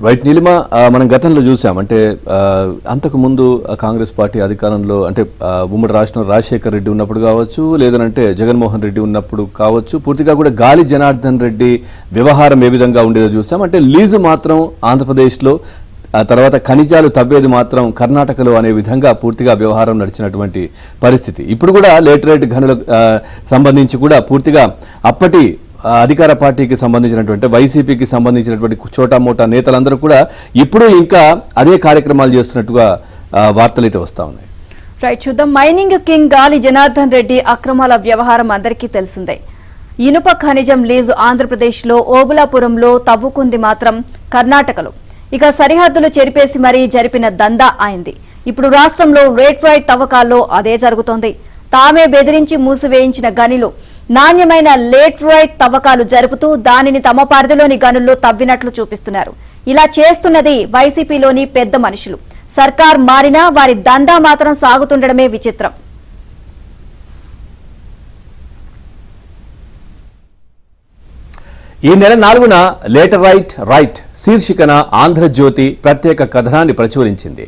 Right Neelima, మనం గతంలో చూసాం అంటే అంతకు ముందు కాంగ్రెస్ పార్టీ అధికారంలో అంటే ఉమ్మడి రాష్ట్రంలో రాజశేఖర్ రెడ్డి ఉన్నప్పుడు కావచ్చు, లేదనంటే జగన్మోహన్ రెడ్డి ఉన్నప్పుడు కావచ్చు, పూర్తిగా కూడా గాలి జనార్దన్ రెడ్డి వ్యవహారం ఏ విధంగా ఉండేదో చూసాం. అంటే లీజు మాత్రం ఆంధ్రప్రదేశ్లో, ఆ తర్వాత ఖనిజాలు తవ్వేది మాత్రం కర్ణాటకలో అనే విధంగా పూర్తిగా వ్యవహారం నడిచినటువంటి పరిస్థితి. ఇప్పుడు కూడా లేటరైట్ గనులకు సంబంధించి కూడా పూర్తిగా అప్పటి అధికార పార్టీకి సంబంధించినటువంటి వైసీపీకి సంబంధించినటువంటి చోటా మోటా నేతలందరూ కూడా ఇప్పుడు ఇంకా అదే కార్యక్రమాలు చేస్తున్నట్టుగా వార్తలు అయితే వస్తా ఉన్నాయి. రైట్, చూద్దాం. మైనింగ్ కింగ్ గాలి జనార్దన్ రెడ్డి అక్రమాల వ్యవహారం అందరికీ తెలిసిందే. ఇనుప ఖనిజం లీజు ఆంధ్రప్రదేశ్లో ఓబులాపురంలో తవ్వుకుంది మాత్రం కర్ణాటకలో. ఇక సరిహద్దులు చెరిపేసి మరీ జరిపిన దందా అయింది. ఇప్పుడు రాష్ట్రంలో లేటరైట్ తవ్వకాల్లో అదే జరుగుతోంది. తామే బెదిరించి మూసివేయించిన గనిలో నాణ్యమైన లేటరైట్ తవ్వకాలు జరుపుతూ దానిని తమ పరిధిలోని గనుల్లో తవ్వినట్లు చూపిస్తున్నారు. ఇలా చేస్తున్నది వైసీపీలోని పెద్ద మనుషులు. సర్కార్ మారినా వారి దందా మాత్రం సాగుతుండడమే విచిత్రం. ఈ నెల 4న లేటరైట్ శీర్షికన ఆంధ్రజ్యోతి ప్రత్యేక కథనాన్ని ప్రచురించింది.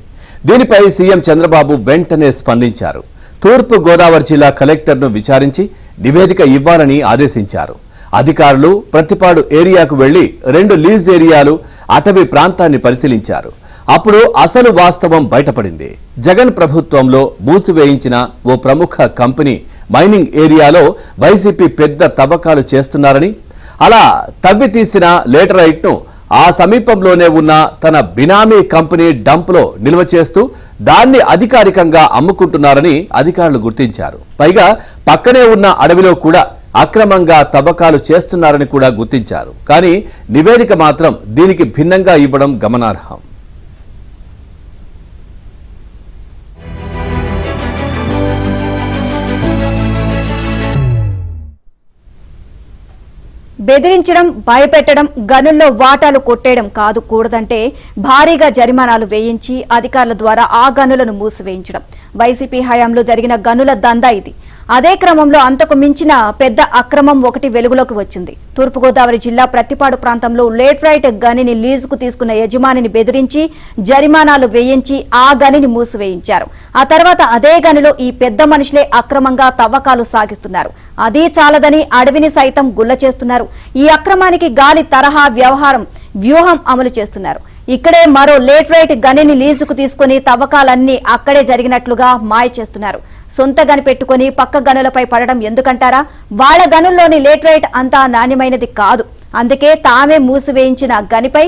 దీనిపై సీఎం చంద్రబాబు వెంటనే స్పందించారు. తూర్పు గోదావరి జిల్లా కలెక్టర్ను విచారించి నివేదిక ఇవ్వాలని ఆదేశించారు. అధికారులు ప్రతిపాడు ఏరియాకు వెళ్లి 2 లీజ్ ఏరియాలు, అటవీ ప్రాంతాన్ని పరిశీలించారు. అప్పుడు అసలు వాస్తవం బయటపడింది. జగన్ ప్రభుత్వంలో మూసివేయించిన ఓ ప్రముఖ కంపెనీ మైనింగ్ ఏరియాలో వైసీపీ పెద్ద తవ్వకాలు చేస్తున్నారని, అలా తవ్వి తీసిన లేటరైట్ను ఆ సమీపంలోనే ఉన్న తన బినామీ కంపెనీ డంప్లో నిల్వ చేస్తూ దాన్ని అధికారికంగా అమ్ముకుంటున్నారని అధికారులు గుర్తించారు. పైగా పక్కనే ఉన్న అడవిలో కూడా అక్రమంగా తవ్వకాలు చేస్తున్నారని కూడా గుర్తించారు. కానీ నివేదిక మాత్రం దీనికి భిన్నంగా ఇవ్వడం గమనార్హం. బెదిరించడం, భయపెట్టడం, గనుల్లో వాటాలు కొట్టేయడం కాదు. కూడదంటే భారీగా జరిమానాలు వేయించి అధికారుల ద్వారా ఆ గనులను మూసివేయించడం వైసీపీ హయాంలో జరిగిన గనుల దందా ఇది. అదే క్రమంలో అంతకు మించిన పెద్ద అక్రమం ఒకటి వెలుగులోకి వచ్చింది. తూర్పుగోదావరి జిల్లా ప్రతిపాడు ప్రాంతంలో లేటరైట్ గనిని లీజుకు తీసుకున్న యజమానిని బెదిరించి జరిమానాలు వేయించి ఆ గనిని మూసివేయించారు. ఆ తర్వాత అదే గనిలో ఈ పెద్ద మనుషులే అక్రమంగా తవ్వకాలు సాగిస్తున్నారు. అదీ చాలదని అడవిని సైతం గుల్ల చేస్తున్నారు. ఈ అక్రమానికి గాలి తరహా వ్యూహం అమలు చేస్తున్నారు. ఇక్కడే మరో లేటరైట్ గనిని లీజుకు తీసుకుని తవ్వకాలన్నీ అక్కడే జరిగినట్లుగా మాయ చేస్తున్నారు. సొంత గని పెట్టుకుని పక్క గనులపై పడడం ఎందుకంటారా? వాళ్ల గనుల్లోని లేటరైట్ అంతా నాణ్యమైనది కాదు. అందుకే తామే మూసివేయించిన గనిపై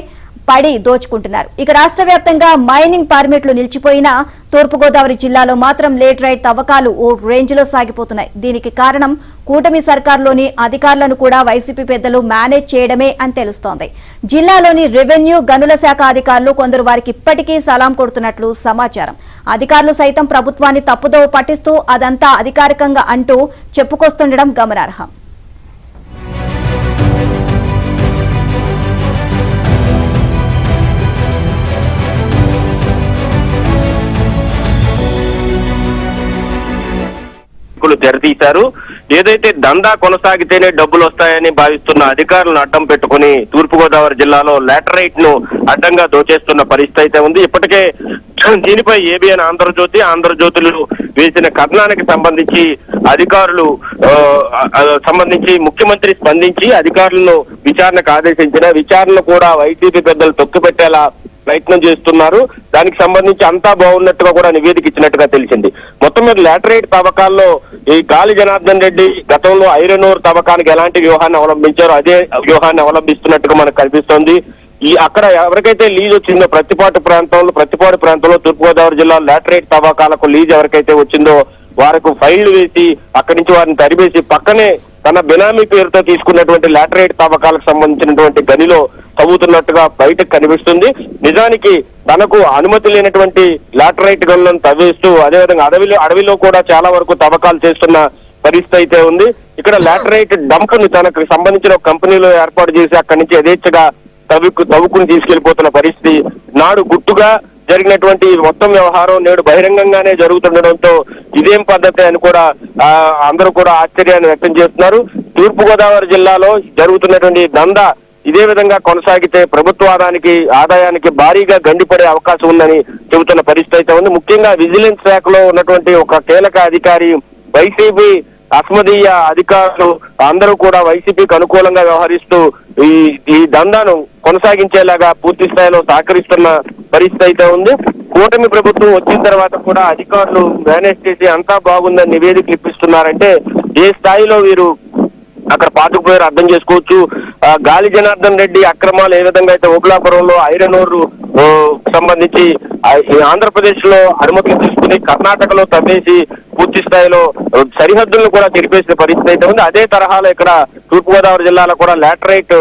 పడి దోచుకుంటున్నారు. ఇక రాష్ట్ర వ్యాప్తంగా మైనింగ్ పర్మిట్లు నిలిచిపోయినా తూర్పుగోదావరి జిల్లాలో మాత్రం లేటరైట్ తవ్వకాలు ఓ రేంజ్లో సాగిపోతున్నాయి. దీనికి కారణం కూటమి సర్కార్లోని అధికారులను కూడా వైసీపీ పెద్దలు మేనేజ్ చేయడమే అని తెలుస్తోంది. జిల్లాలోని రెవెన్యూ, గనుల శాఖ అధికారులు కొందరు వారికి ఇప్పటికీ సలాం కొడుతున్నట్లు సమాచారం. అధికారులు సైతం ప్రభుత్వాన్ని తప్పుదోవ పట్టిస్తూ అదంతా అధికారికంగా అంటూ చెప్పుకొస్తుండడం గమనార్హం. తెరతీశారు. ఏదైతే దందా కొనసాగితేనే డబ్బులు వస్తాయని భావిస్తున్న అధికారులను అడ్డం పెట్టుకుని తూర్పుగోదావరి జిల్లాలో లేటరైట్ ను అడ్డంగా దోచేస్తున్న పరిస్థితి అయితే ఉంది. ఇప్పటికే దీనిపై ఏబిఎన్ ఆంధ్రజ్యోతులు వేసిన కథనానికి సంబంధించి అధికారులు ముఖ్యమంత్రి స్పందించి అధికారులను విచారణకు ఆదేశించిన విచారణ కూడా వైసీపీ పెద్దలు తొక్కిపెట్టేలా ప్రయత్నం చేస్తున్నారు. దానికి సంబంధించి అంతా బాగున్నట్టుగా కూడా నివేదిక ఇచ్చినట్టుగా తెలిసింది. మొత్తం మీద లేటరైట్ తవ్వకాల్లో ఈ గాలి జనార్దన్ రెడ్డి గతంలో ఐరన్ ఓర్ తవ్వకానికి ఎలాంటి వ్యూహాన్ని అవలంబించారో అదే వ్యూహాన్ని అవలంబిస్తున్నట్టుగా మనకు కనిపిస్తోంది. అక్కడ ఎవరికైతే లీజ్ వచ్చిందో ప్రతిపాడు ప్రాంతంలో తూర్పుగోదావరి జిల్లా లేటరైట్ తవ్వకాలకు లీజ్ ఎవరికైతే వచ్చిందో వారికి ఫైళ్లు వేసి అక్కడి నుంచి వారిని తరివేసి పక్కనే తన బినామీ పేరుతో తీసుకున్నటువంటి లేటరైట్ తవ్వకాలకు సంబంధించినటువంటి గనిలో తవ్వుతున్నట్టుగా బయటకు కనిపిస్తుంది. నిజానికి తనకు అనుమతి లేనటువంటి లేటరైట్ గనులను తవ్వేస్తూ అదేవిధంగా అడవిలో కూడా చాలా వరకు తవ్వకాలు చేస్తున్న పరిస్థితి అయితే ఉంది. ఇక్కడ లేటరైట్ డంప్ ని తనకు సంబంధించిన ఒక కంపెనీలో ఏర్పాటు చేసి అక్కడి నుంచి యథేచ్ఛగా తవ్వుకుని తీసుకెళ్లిపోతున్న పరిస్థితి. నాడు గుట్టుగా జరిగినటువంటి మొత్తం వ్యవహారం నేడు బహిరంగంగానే జరుగుతుండడంతో ఇదేం పద్ధతి అని కూడా అందరూ కూడా ఆశ్చర్యాన్ని వ్యక్తం చేస్తున్నారు. తూర్పుగోదావరి జిల్లాలో జరుగుతున్నటువంటి దందా ఇదే విధంగా కొనసాగితే ప్రభుత్వ ఆదాయానికి భారీగా గండిపడే అవకాశం ఉందని చెబుతున్న పరిస్థితి అయితే ఉంది. ముఖ్యంగా విజిలెన్స్ శాఖలో ఉన్నటువంటి ఒక కీలక అధికారి, వైసీపీ అస్మదీయ అధికారులు అందరూ కూడా వైసీపీకి అనుకూలంగా వ్యవహరిస్తూ ఈ దందాను కొనసాగించేలాగా పూర్తి స్థాయిలో సహకరిస్తున్న పరిస్థితి అయితే ఉంది. కూటమి ప్రభుత్వం వచ్చిన తర్వాత కూడా అధికారులు మేనేజ్ చేసి అంతా బాగుందని నివేదికలు ఇప్పిస్తున్నారంటే ఏ స్థాయిలో వీరు అక్కడ పాతుకుపోయారు అర్థం చేసుకోవచ్చు. గాలి జనార్దన్ రెడ్డి అక్రమాలు ఏ విధంగా అయితే ఓబులాపురంలో ఐరన్ ఓర్ సంబంధించి ఆంధ్రప్రదేశ్ లో అనుమతులు తీసుకుని కర్ణాటకలో తవ్వేసి పూర్తి స్థాయిలో సరిహద్దులను కూడా తెరిపేసిన పరిస్థితి అయితే ఉంది. అదే తరహాలో ఇక్కడ తూర్పుగోదావరి జిల్లాలో కూడా లాటరైట్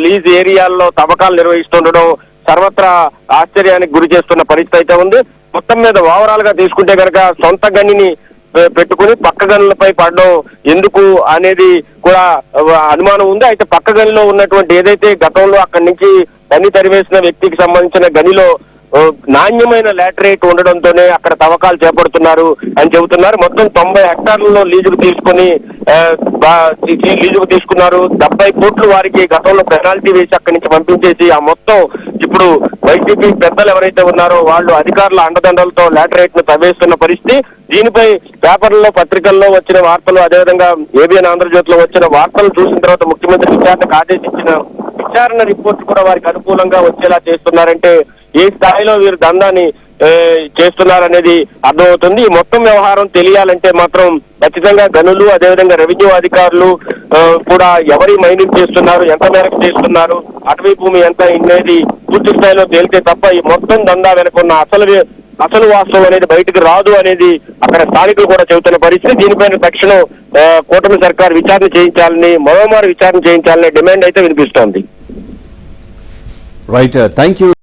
లీజ్ ఏరియాల్లో తవ్వకాలు నిర్వహిస్తుండడం సర్వత్రా ఆశ్చర్యానికి గురి చేస్తున్న పరిస్థితి అయితే ఉంది. మొత్తం మీద ఓవరాల్ గా తీసుకుంటే కనుక సొంత గనిని పెట్టుకుని పక్క గనులపై పడడం ఎందుకు అనేది కూడా అనుమానం ఉంది. అయితే పక్క గనిలో ఉన్నటువంటి ఏదైతే గతంలో అక్కడి నుంచి గని తరివేసిన వ్యక్తికి సంబంధించిన గనిలో నాణ్యమైన లాటరైట్ ఉండడంతోనే అక్కడ తవ్వకాలు చేపడుతున్నారు అని చెబుతున్నారు. మొత్తం 90 హెక్టార్లలో లీజుకు తీసుకున్నారు. 70 కోట్లు వారికి గతంలో పెనాల్టీ వేసి అక్కడి నుంచి పంపించేసి ఆ మొత్తం ఇప్పుడు వైసీపీ పెద్దలు ఎవరైతే ఉన్నారో వాళ్ళు అధికారుల అండదండలతో లాటరైట్ ను తవ్వేస్తున్న పరిస్థితి. దీనిపై పేపర్లలో పత్రికల్లో వచ్చిన వార్తలు, అదేవిధంగా ఏబిఎన్ ఆంధ్రజ్యోతిలో వచ్చిన వార్తలు చూసిన తర్వాత ముఖ్యమంత్రి విచారణకు ఆదేశించిన విచారణ రిపోర్ట్ కూడా వారికి అనుకూలంగా వచ్చేలా చేస్తున్నారంటే ఏ స్థాయిలో వీరు దందాన్ని చేస్తున్నారనేది అర్థమవుతుంది. ఈ మొత్తం వ్యవహారం తెలియాలంటే మాత్రం ఖచ్చితంగా గనులు, అదేవిధంగా రెవెన్యూ అధికారులు కూడా ఎవరి మైనింగ్ చేస్తున్నారు, ఎంత మేరకు చేస్తున్నారు, అటవీ భూమి ఎంత అనేది పూర్తి స్థాయిలో తేలితే తప్ప ఈ మొత్తం దందా వెనుకున్న అసలు వాస్తవం అనేది బయటకు రాదు అనేది అక్కడ స్థానికులు కూడా చెబుతున్న పరిస్థితి. దీనిపైన తక్షణం కూటమి సర్కార్ విచారణ చేయించాలని, మరోమారు విచారణ చేయించాలనే డిమాండ్ అయితే వినిపిస్తోంది. Right, thank you.